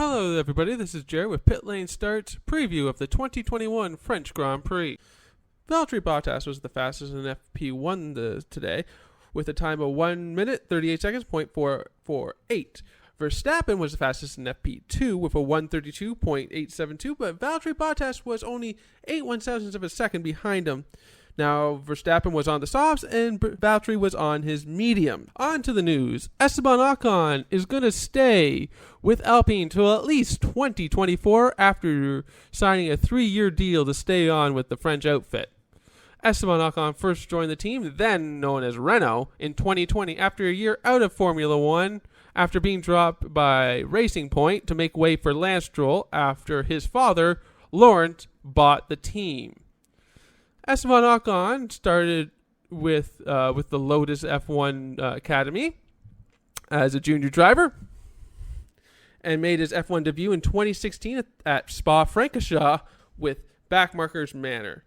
Hello everybody, this is Jared with Pit Lane Starts preview of the 2021 French Grand Prix. Valtteri Bottas was the fastest in FP1 today with a time of 1 minute 38 seconds, .448. Verstappen was the fastest in FP2 with a 132.872, but Valtteri Bottas was only 8/1000ths of a second behind him. Now, Verstappen was on the softs and Valtteri was on his medium. On to the news. Esteban Ocon is going to stay with Alpine till at least 2024 after signing a 3-year deal to stay on with the French outfit. Esteban Ocon first joined the team, then known as Renault, in 2020 after a year out of Formula One after being dropped by Racing Point to make way for Lance Stroll after his father, Laurent, bought the team. Esteban Ocon started with the Lotus F1 Academy as a junior driver and made his F1 debut in 2016 at Spa-Francorchamps with backmarkers manner.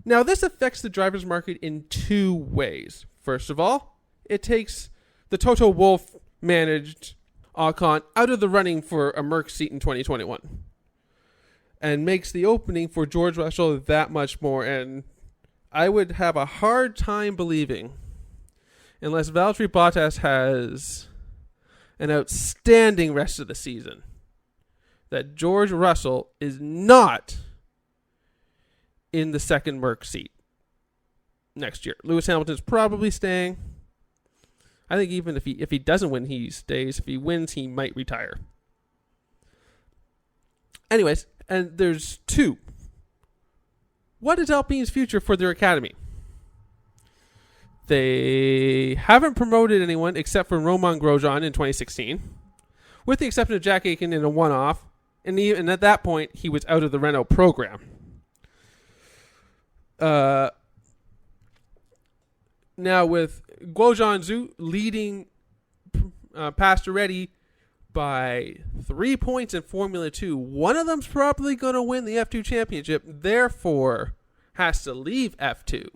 Now, this affects the driver's market in two ways. First of all, it takes the Toto Wolff managed Ocon out of the running for a Merc seat in 2021. And makes the opening for George Russell that much more. And I would have a hard time believing, unless Valtteri Bottas has an outstanding rest of the season, that George Russell is not in the second Merc seat next year. Lewis Hamilton's probably staying. I think even if he doesn't win, he stays. If he wins, he might retire. Anyways, and there's two. What is Alpine's future for their academy? They haven't promoted anyone except for Romain Grosjean in 2016, with the exception of Jack Aitken in a one-off, and at that point, he was out of the Renault program. Now, with Guozhan Zhu leading Pastoretti by 3 points in Formula 2. One of them's probably going to win the F2 championship, therefore has to leave F2.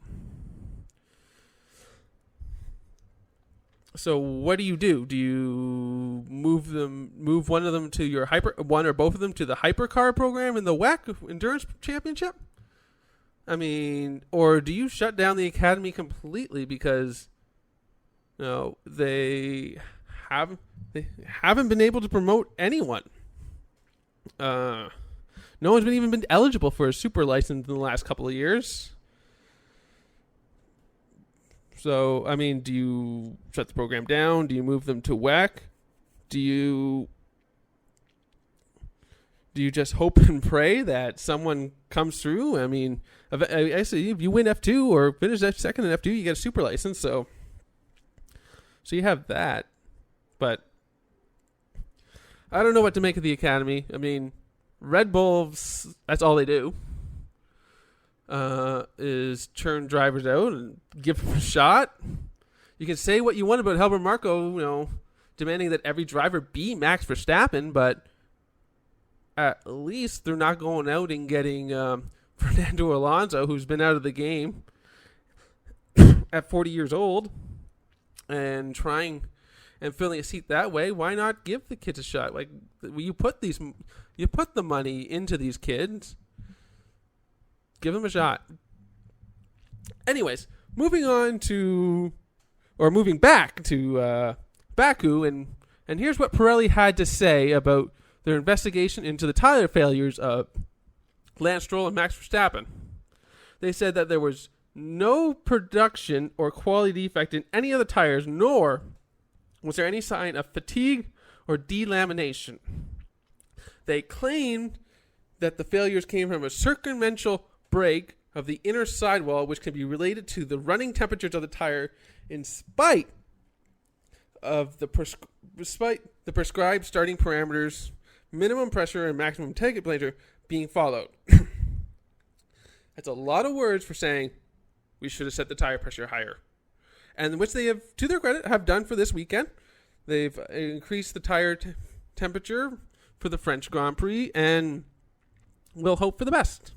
So what do? Do you move one of them to your one or both of them to the hypercar program in the WEC Endurance Championship? I mean, or do you shut down the academy completely because they haven't been able to promote anyone. No one's even been eligible for a super license in the last couple of years. So, I mean, do you shut the program down? Do you move them to WEC? Do you just hope and pray that someone comes through? I mean, actually, if you win F2 or finish second in F2, you get a super license. So you have that. But I don't know what to make of the academy. I mean, Red Bulls, that's all they do, is churn drivers out and give them a shot. You can say what you want about Helmut Marko, demanding that every driver be Max Verstappen, but at least they're not going out and getting Fernando Alonso, who's been out of the game at 40 years old, and trying and filling a seat that way. Why not give the kids a shot? Like, you put the money into these kids, give them a shot. Anyways, moving back to Baku, and here's what Pirelli had to say about their investigation into the tire failures of Lance Stroll and Max Verstappen. They said that there was no production or quality defect in any of the tires, nor was there any sign of fatigue or delamination. They claimed that the failures came from a circumferential break of the inner sidewall, which can be related to the running temperatures of the tire in spite of the prescribed starting parameters, minimum pressure, and maximum temperature being followed. That's a lot of words for saying we should have set the tire pressure higher. And which they have, to their credit, have done for this weekend. They've increased the tire temperature for the French Grand Prix, and we'll hope for the best.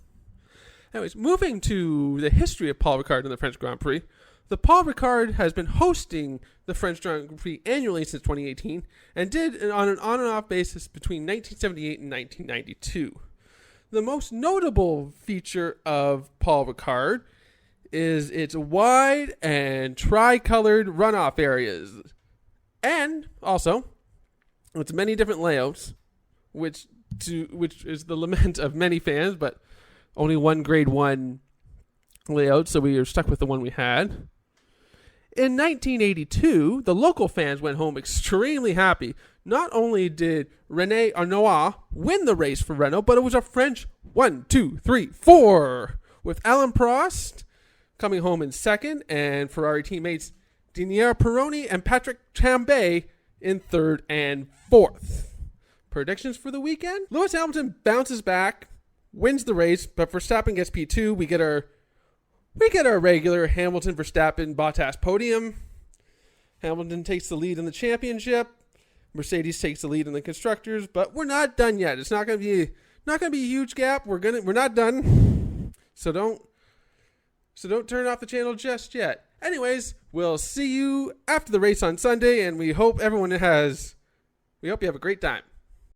Anyways, moving to the history of Paul Ricard in the French Grand Prix. The Paul Ricard has been hosting the French Grand Prix annually since 2018 and did on an on and off basis between 1978 and 1992. The most notable feature of Paul Ricard is its wide and tri-colored runoff areas, and also its many different layouts, which is the lament of many fans, but only one Grade 1 layout, so we are stuck with the one we had. In 1982, the local fans went home extremely happy. Not only did René Arnoux win the race for Renault, but it was a French 1, 2, 3, 4, with Alain Prost coming home in second, and Ferrari teammates Daniele Peroni and Patrick Tambay in third and fourth. Predictions for the weekend? Lewis Hamilton bounces back, wins the race, but Verstappen gets P2. We get our regular Hamilton, Verstappen, Bottas podium. Hamilton takes the lead in the championship. Mercedes takes the lead in the constructors, but we're not done yet. It's not going to be a huge gap. We're not done. So don't turn off the channel just yet. Anyways, we'll see you after the race on Sunday, and we hope you have a great time.